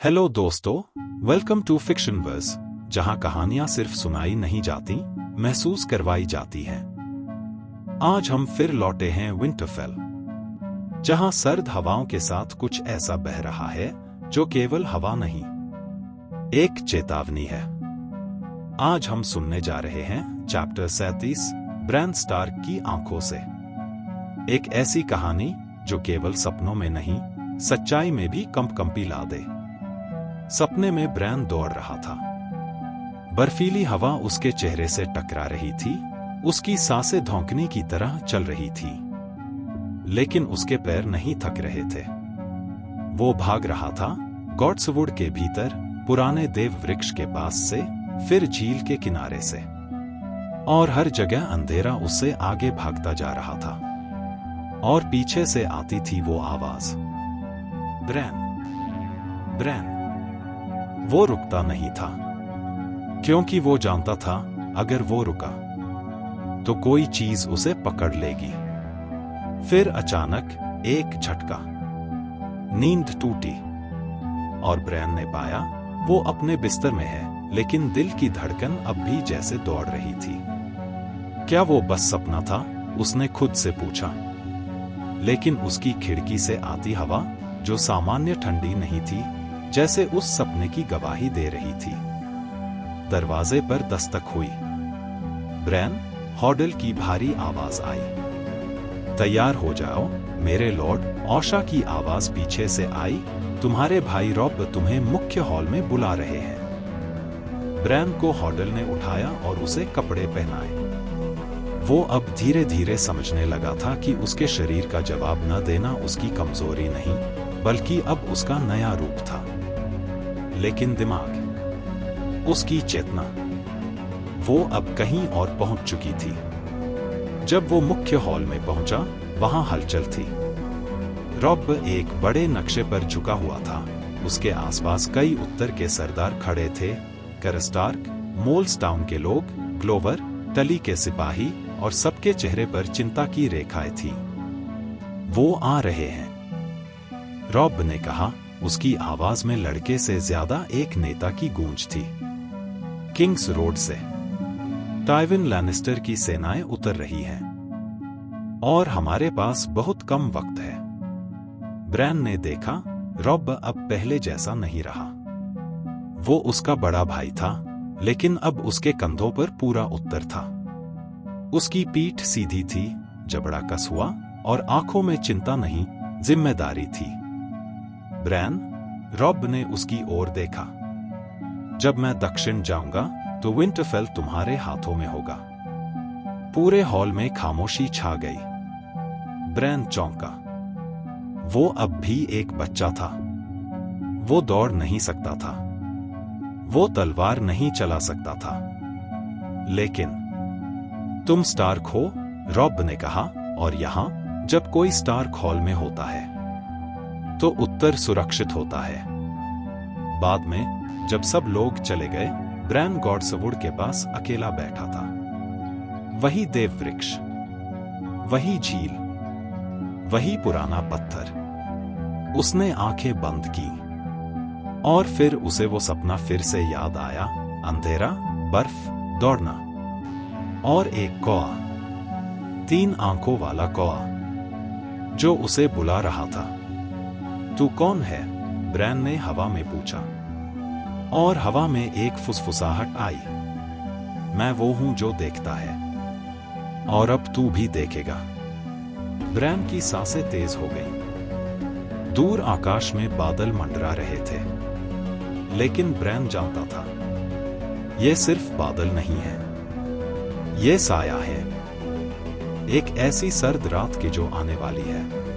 Hello दोस्तों, welcome to fiction verse, जहां कहानियां सिर्फ सुनाई नहीं जाती, महसूस करवाई जाती हैं। आज हम फिर लौटे हैं विंटरफेल, जहां सर्द हवाओं के साथ कुछ ऐसा बह रहा है जो केवल हवा नहीं, एक चेतावनी है। आज हम सुनने जा रहे हैं चैप्टर 37, ब्रैन स्टार्क की आंखों से। एक ऐसी कहानी जो केवल सपनों में नहीं, सच्चाई में भी कंपकंपी ला दे। सपने में ब्रैन दौड़ रहा था। बर्फीली हवा उसके चेहरे से टकरा रही थी, उसकी सांसें धौंकने की तरह चल रही थी। लेकिन उसके पैर नहीं थक रहे थे। वो भाग रहा था, गॉड्सवुड के भीतर, पुराने देव वृक्ष के पास से, फिर झील के किनारे से। और हर जगह अंधेरा उससे आगे भागता जा रहा था। और पीछे से आती थी वो आवाज, ब्रैन, ब्रैन। वो रुकता नहीं था, क्योंकि वो जानता था अगर वो रुका तो कोई चीज उसे पकड़ लेगी। फिर अचानक एक झटका, नींद टूटी और ब्रैन ने पाया वो अपने बिस्तर में है, लेकिन दिल की धड़कन अब भी जैसे दौड़ रही थी। क्या वो बस सपना था? उसने खुद से पूछा। लेकिन उसकी खिड़की से आती हवा, जो सामान्य ठंडी नहीं थी, जैसे उस सपने की गवाही दे रही थी। दरवाजे पर दस्तक हुई। ब्रैन, हॉडल की भारी आवाज आई। तैयार हो जाओ मेरे लॉर्ड, ओशा की आवाज पीछे से आई। तुम्हारे भाई रॉब तुम्हें मुख्य हॉल में बुला रहे हैं। ब्रैन को हॉडल ने उठाया और उसे कपड़े पहनाए। वो अब धीरे धीरे समझने लगा था कि उसके शरीर का जवाब न देना उसकी कमजोरी नहीं, बल्कि अब उसका नया रूप था। लेकिन दिमाग, उसकी चेतना, वो अब कहीं और पहुंच चुकी थी। जब वो मुख्य हॉल में पहुंचा, वहां हलचल थी। रॉब एक बड़े नक्शे पर झुका हुआ था। उसके आसपास कई उत्तर के सरदार खड़े थे, करस्टार्क, मोल्सटाउन के लोग, ग्लोवर, टली के सिपाही, और सबके चेहरे पर चिंता की रेखाएं थी। वो आ रहे हैं, रॉब ने कहा। उसकी आवाज में लड़के से ज्यादा एक नेता की गूंज थी। किंग्स रोड से टाइविन लैनिस्टर की सेनाएं उतर रही हैं, और हमारे पास बहुत कम वक्त है। ब्रैन ने देखा, रॉब अब पहले जैसा नहीं रहा। वो उसका बड़ा भाई था, लेकिन अब उसके कंधों पर पूरा उत्तर था। उसकी पीठ सीधी थी, जबड़ा कस हुआ, और आंखों में चिंता नहीं, जिम्मेदारी थी। ब्रैन, रॉब ने उसकी ओर देखा। जब मैं दक्षिण जाऊंगा तो विंटरफेल तुम्हारे हाथों में होगा। पूरे हॉल में खामोशी छा गई। ब्रैन चौंका। वो अब भी एक बच्चा था। वो दौड़ नहीं सकता था, वो तलवार नहीं चला सकता था। लेकिन तुम स्टार्क हो, रॉब ने कहा, और यहां जब कोई स्टार्क हॉल में होता है तो उत्तर सुरक्षित होता है। बाद में जब सब लोग चले गए, ब्रैन गॉड्सवुड के पास अकेला बैठा था। वही देव वृक्ष, वही झील, वही पुराना पत्थर। उसने आंखें बंद की, और फिर उसे वो सपना फिर से याद आया। अंधेरा, बर्फ, दौड़ना, और एक कौआ, 3 आंखों वाला कौआ, जो उसे बुला रहा था। तू कौन है? ब्रैन ने हवा में पूछा, और हवा में एक फुसफुसाहट आई। मैं वो हूं जो देखता है, और अब तू भी देखेगा। ब्रैन की सांसें तेज हो गईं। दूर आकाश में बादल मंडरा रहे थे, लेकिन ब्रैन जानता था, ये सिर्फ बादल नहीं है, ये साया है। एक ऐसी सर्द रात की जो आने वाली है।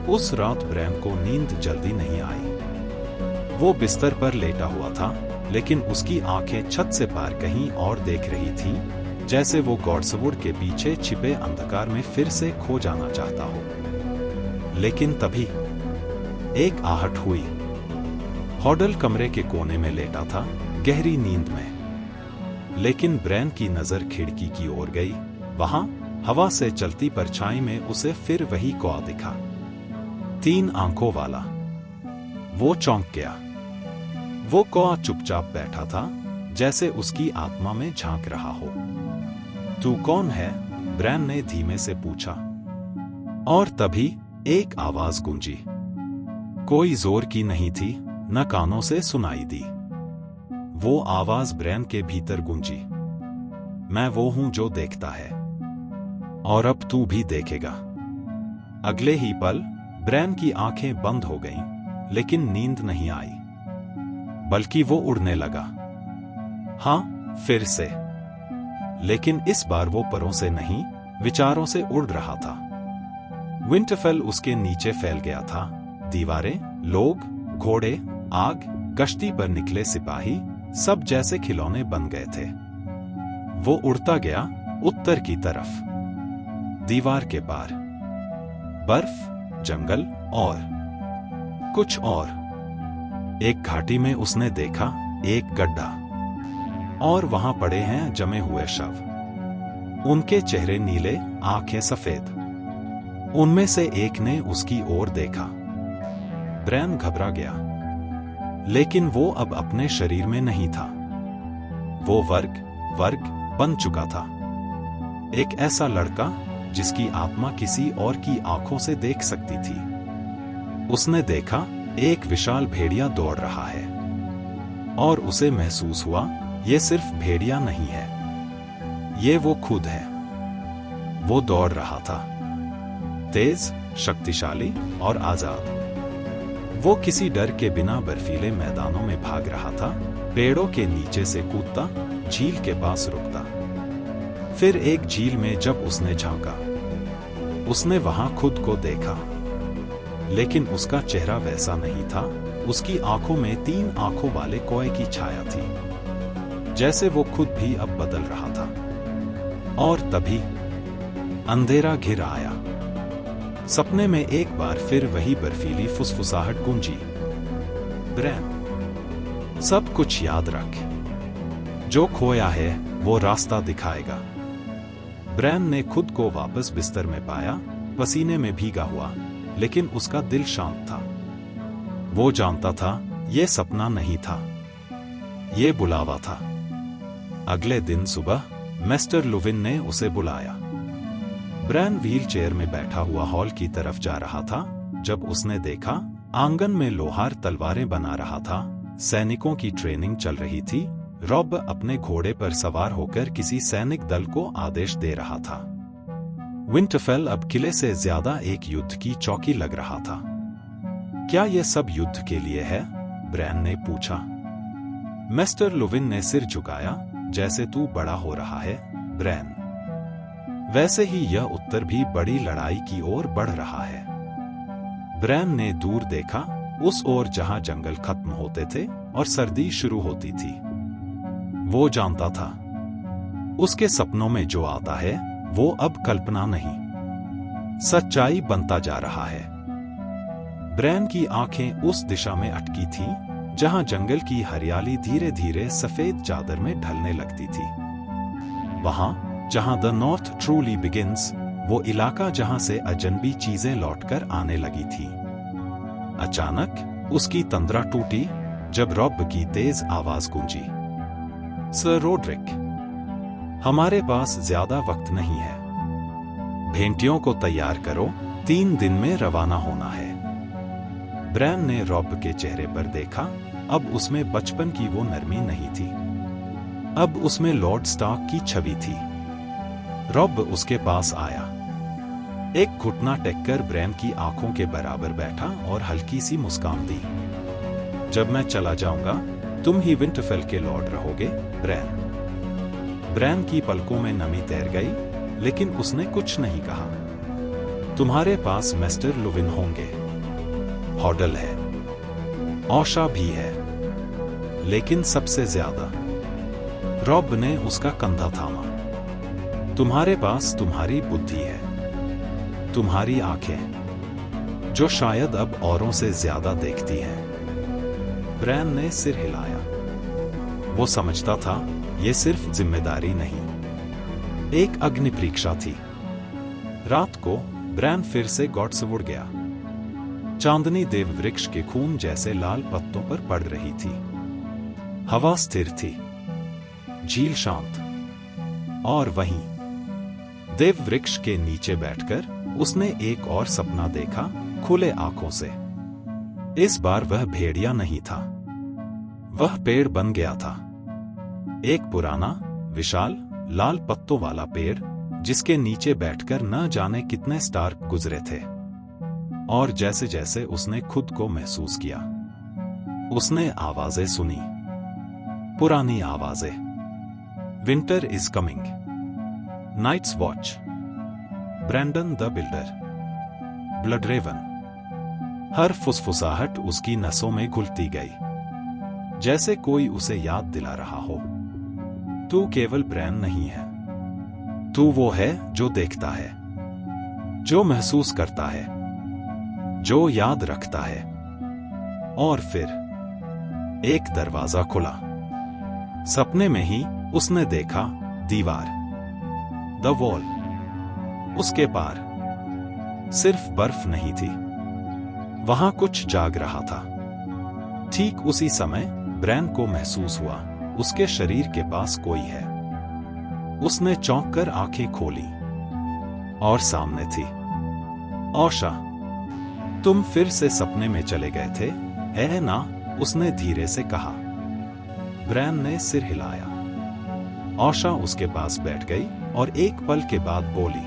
उस रात ब्रैन को नींद जल्दी नहीं आई। वो बिस्तर पर लेटा हुआ था, लेकिन उसकी आंखें छत से पार कहीं और देख रही थी, जैसे वो गॉड्सवुड के पीछे छिपे अंधकार में फिर से खो जाना चाहता हो। लेकिन तभी एक आहट हुई। हॉडल कमरे के कोने में लेटा था, गहरी नींद में। लेकिन ब्रैन की नजर खिड़की की ओर गई। वहां हवा से चलती परछाई में उसे फिर वही कौआ दिखा, 3 आंखों वाला। वो चौंक गया। वो कौआ चुपचाप बैठा था, जैसे उसकी आत्मा में झांक रहा हो। तू कौन है? ब्रैन ने धीमे से पूछा। और तभी एक आवाज गूंजी। कोई जोर की नहीं थी, न कानों से सुनाई दी। वो आवाज ब्रैन के भीतर गूंजी। मैं वो हूं जो देखता है, और अब तू भी देखेगा। अगले ही पल ब्रैन की आंखें बंद हो गईं, लेकिन नींद नहीं आई, बल्कि वो उड़ने लगा। हाँ, फिर से। लेकिन इस बार वो परों से नहीं, विचारों से उड़ रहा था। विंटरफेल उसके नीचे फैल गया था। दीवारें, लोग, घोड़े, आग, कश्ती पर निकले सिपाही, सब जैसे खिलौने बन गए थे। वो उड़ता गया उत्तर की तरफ। दीवार के पार बर्फ, जंगल और कुछ और। एक घाटी में उसने देखा एक गड्ढा, और वहां पड़े हैं जमे हुए शव। उनके चेहरे नीले, आंखें सफेद। उनमें से एक ने उसकी ओर देखा। ब्रैन घबरा गया, लेकिन वो अब अपने शरीर में नहीं था। वो वर्ग बन चुका था। एक ऐसा लड़का जिसकी आत्मा किसी और की आंखों से देख सकती थी। उसने देखा एक विशाल भेड़िया दौड़ रहा है, और उसे महसूस हुआ ये सिर्फ भेड़िया नहीं है, ये वो खुद है। वो दौड़ रहा था, तेज, शक्तिशाली और आजाद। वो किसी डर के बिना बर्फीले मैदानों में भाग रहा था, पेड़ों के नीचे से कूदता, झील के पास रुकता। फिर एक झील में जब उसने झांका, उसने वहां खुद को देखा, लेकिन उसका चेहरा वैसा नहीं था। उसकी आंखों में 3 आंखों वाले कौए की छाया थी, जैसे वो खुद भी अब बदल रहा था। और तभी अंधेरा घिर आया। सपने में एक बार फिर वही बर्फीली फुसफुसाहट गूंजी। ब्रैन, सब कुछ याद रख। जो खोया है वो रास्ता दिखाएगा। ब्रैन ने खुद को वापस बिस्तर में पाया, पसीने में भीगा हुआ, लेकिन उसका दिल शांत था। वो जानता था ये सपना नहीं था, ये बुलावा था। अगले दिन सुबह मिस्टर लुविन ने उसे बुलाया। ब्रैन व्हील चेयर में बैठा हुआ हॉल की तरफ जा रहा था, जब उसने देखा आंगन में लोहार तलवारें बना रहा था। सैनिकों की ट्रेनिंग चल रही थी। रॉब अपने घोड़े पर सवार होकर किसी सैनिक दल को आदेश दे रहा था। विंटरफेल अब किले से ज्यादा एक युद्ध की चौकी लग रहा था। क्या यह सब युद्ध के लिए है? ब्रैन ने पूछा। मिस्टर लुविन ने सिर झुकाया, जैसे तू बड़ा हो रहा है, ब्रैन। वैसे ही यह उत्तर भी बड़ी लड़ाई की ओर बढ़ रहा है। ब्रैन ने दूर देखा, उस ओर जहां जंगल खत्म होते थे और सर्दी शुरू होती थी। वो जानता था उसके सपनों में जो आता है वो अब कल्पना नहीं, सच्चाई बनता जा रहा है। ब्रैन की आंखें उस दिशा में अटकी थीं जहां जंगल की हरियाली धीरे धीरे सफेद चादर में ढलने लगती थी। वहां जहां द नॉर्थ ट्रूली बिगिंस, वो इलाका जहां से अजनबी चीजें लौटकर आने लगी थी। अचानक उसकी तंद्रा टूटी जब रॉब की तेज आवाज गूंजी। सर रोड्रिक, हमारे पास ज्यादा वक्त नहीं है। भेंटियों को तैयार करो, 3 दिन में रवाना होना है। ब्रैन ने रॉब के चेहरे पर देखा। अब उसमें बचपन की वो नरमी नहीं थी, अब उसमें लॉर्ड स्टार्क की छवि थी। रॉब उसके पास आया, एक घुटना टेककर ब्रैन की आंखों के बराबर बैठा और हल्की सी मुस्कान दी। जब मैं चला जाऊंगा तुम ही विंटरफेल के लॉर्ड रहोगे, ब्रैन। ब्रैन की पलकों में नमी तैर गई, लेकिन उसने कुछ नहीं कहा। तुम्हारे पास मिस्टर लुविन होंगे, हॉडल है, औशा भी है, लेकिन सबसे ज्यादा। रॉब ने उसका कंधा थामा। तुम्हारे पास तुम्हारी बुद्धि है, तुम्हारी आंखें, जो शायद अब औरों से ज्यादा देखती हैं। ब्रैन ने सिर हिलाया। वो समझता था ये सिर्फ जिम्मेदारी नहीं, एक अग्नि परीक्षा थी। रात को ब्रैन फिर से गॉड्सवुड गया। चांदनी देव वृक्ष के खून जैसे लाल पत्तों पर पड़ रही थी। हवा स्थिर थी, झील शांत, और वहीं देव वृक्ष के नीचे बैठकर उसने एक और सपना देखा, खुले आंखों से। इस बार वह भेड़िया नहीं था, वह पेड़ बन गया था। एक पुराना, विशाल, लाल पत्तों वाला पेड़, जिसके नीचे बैठकर न जाने कितने स्टार गुजरे थे। और जैसे जैसे उसने खुद को महसूस किया, उसने आवाजें सुनी, पुरानी आवाजें। Winter is coming, Night's Watch, Brandon the builder, Bloodraven. हर फुसफुसाहट उसकी नसों में घुलती गई, जैसे कोई उसे याद दिला रहा हो, तू केवल ब्रैन नहीं है, तू वो है जो देखता है, जो महसूस करता है, जो याद रखता है। और फिर एक दरवाजा खुला। सपने में ही उसने देखा दीवार, द वॉल। उसके पार सिर्फ बर्फ नहीं थी, वहां कुछ जाग रहा था। ठीक उसी समय ब्रैन को महसूस हुआ उसके शरीर के पास कोई है। उसने चौंक कर आंखें खोली, और सामने थी ओशा। तुम फिर से सपने में चले गए थे, है ना? उसने धीरे से कहा। ब्रैन ने सिर हिलाया। ओशा उसके पास बैठ गई और एक पल के बाद बोली,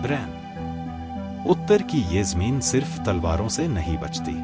ब्रैन, उत्तर की ये जमीन सिर्फ तलवारों से नहीं बचती।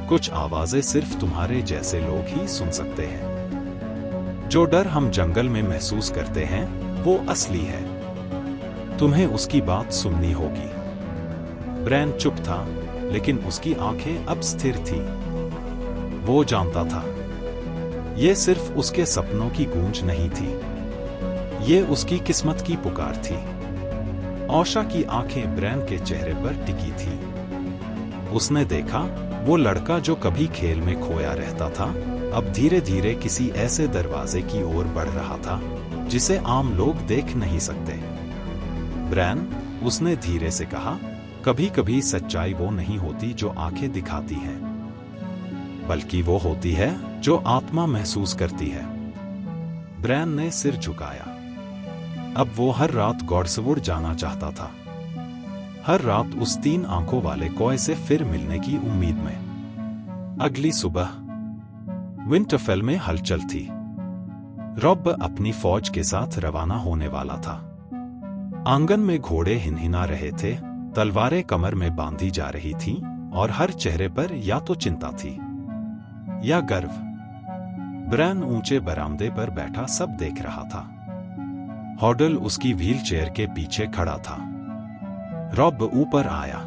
कुछ आवाजें सिर्फ तुम्हारे जैसे लोग ही सुन सकते हैं। जो डर हम जंगल में महसूस करते हैं, वो असली है। तुम्हें उसकी बात सुननी होगी। ब्रैन चुप था, लेकिन उसकी आंखें अब स्थिर थी। वो जानता था, ये सिर्फ उसके सपनों की गूंज नहीं थी, ये उसकी किस्मत की पुकार थी। ओशा की आंखें ब्रैन के चेहरे पर टिकी थी। उसने देखा, वो लड़का जो कभी खेल में खोया रहता था, अब धीरे धीरे किसी ऐसे दरवाजे की ओर बढ़ रहा था जिसे आम लोग देख नहीं सकते। ब्रैन, उसने धीरे से कहा, कभी कभी सच्चाई वो नहीं होती जो आंखें दिखाती हैं, बल्कि वो होती है जो आत्मा महसूस करती है। ब्रैन ने सिर झुकाया। अब वो हर रात गॉड्सवुड जाना चाहता था, हर रात उस 3 आंखों वाले कॉय से फिर मिलने की उम्मीद में। अगली सुबह विंटरफेल में हलचल थी। रॉब अपनी फौज के साथ रवाना होने वाला था। आंगन में घोड़े हिनहिना रहे थे, तलवारें कमर में बांधी जा रही थीं, और हर चेहरे पर या तो चिंता थी या गर्व। ब्रैन ऊंचे बरामदे पर बैठा सब देख रहा था। हॉडल उसकी व्हीलचेयर के पीछे खड़ा था। रॉब ऊपर आया।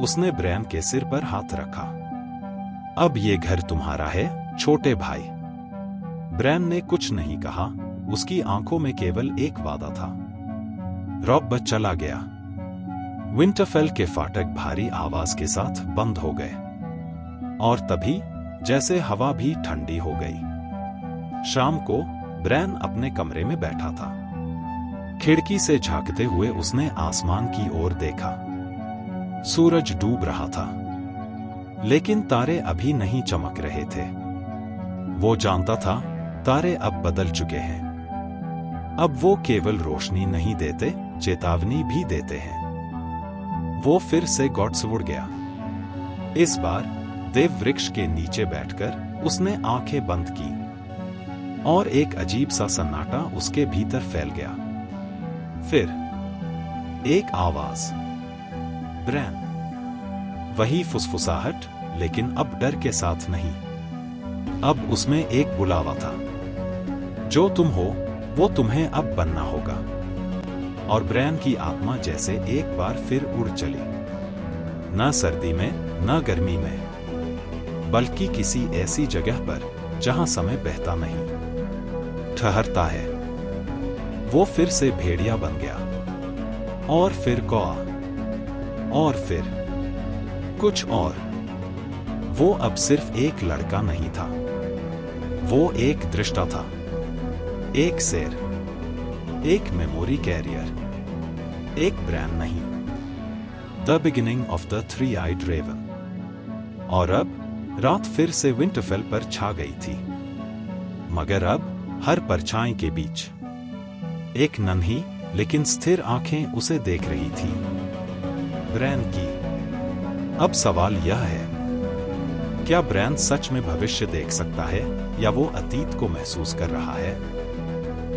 उसने ब्रैन के सिर पर हाथ रखा। अब ये घर तुम्हारा है, छोटे भाई। ब्रैन ने कुछ नहीं कहा, उसकी आंखों में केवल एक वादा था। रॉब चला गया। विंटरफेल के फाटक भारी आवाज के साथ बंद हो गए, और तभी जैसे हवा भी ठंडी हो गई। शाम को ब्रैन अपने कमरे में बैठा था। खिड़की से झांकते हुए उसने आसमान की ओर देखा। सूरज डूब रहा था, लेकिन तारे अभी नहीं चमक रहे थे। वो जानता था, तारे अब बदल चुके हैं। अब वो केवल रोशनी नहीं देते, चेतावनी भी देते हैं। वो फिर से गॉड्सवुड गया। इस बार देव वृक्ष के नीचे बैठकर उसने आंखें बंद की, और एक अजीब सा सन्नाटा उसके भीतर फैल गया। फिर एक आवाज, ब्रैन। वही फुसफुसाहट, लेकिन अब डर के साथ नहीं। अब उसमें एक बुलावा था, जो तुम हो वो तुम्हें अब बनना होगा। और ब्रैन की आत्मा जैसे एक बार फिर उड़ चली, न सर्दी में न गर्मी में, बल्कि किसी ऐसी जगह पर जहां समय बहता नहीं, ठहरता है। वो फिर से भेड़िया बन गया, और फिर कौआ, और फिर कुछ और। वो अब सिर्फ एक लड़का नहीं था, वो एक दृष्टा था, एक शेर, एक मेमोरी कैरियर, एक ब्रैन नहीं। The beginning of the 3-eyed raven. और अब रात फिर से विंटरफेल पर छा गई थी, मगर अब हर परछाई के बीच एक नन्ही लेकिन स्थिर आंखें उसे देख रही थी, ब्रैन की। अब सवाल यह है, क्या ब्रैन सच में भविष्य देख सकता है या वो अतीत को महसूस कर रहा है?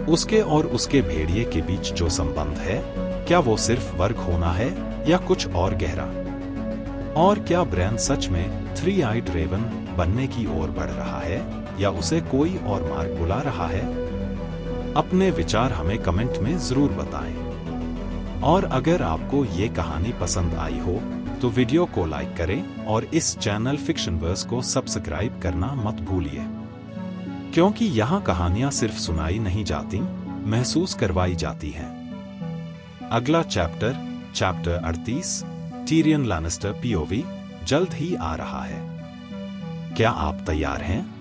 उसके और उसके भेड़िए के बीच जो संबंध है, क्या वो सिर्फ वर्ग होना है या कुछ और गहरा? और क्या ब्रैन सच में थ्री आइड रेवन बनने की ओर बढ़ रहा है या उसे कोई और मार्ग बुला रहा है? अपने विचार हमें कमेंट में जरूर बताएं। और अगर आपको ये कहानी पसंद आई हो तो वीडियो को लाइक करें और इस चैनल फिक्शनवर्स को सब्सक्राइब करना मत भूलिए, क्योंकि यहाँ कहानियां सिर्फ सुनाई नहीं जाती, महसूस करवाई जाती हैं। अगला चैप्टर 38 टीरियन लैनिस्टर POV जल्द ही आ रहा है। क्या आप तैयार हैं?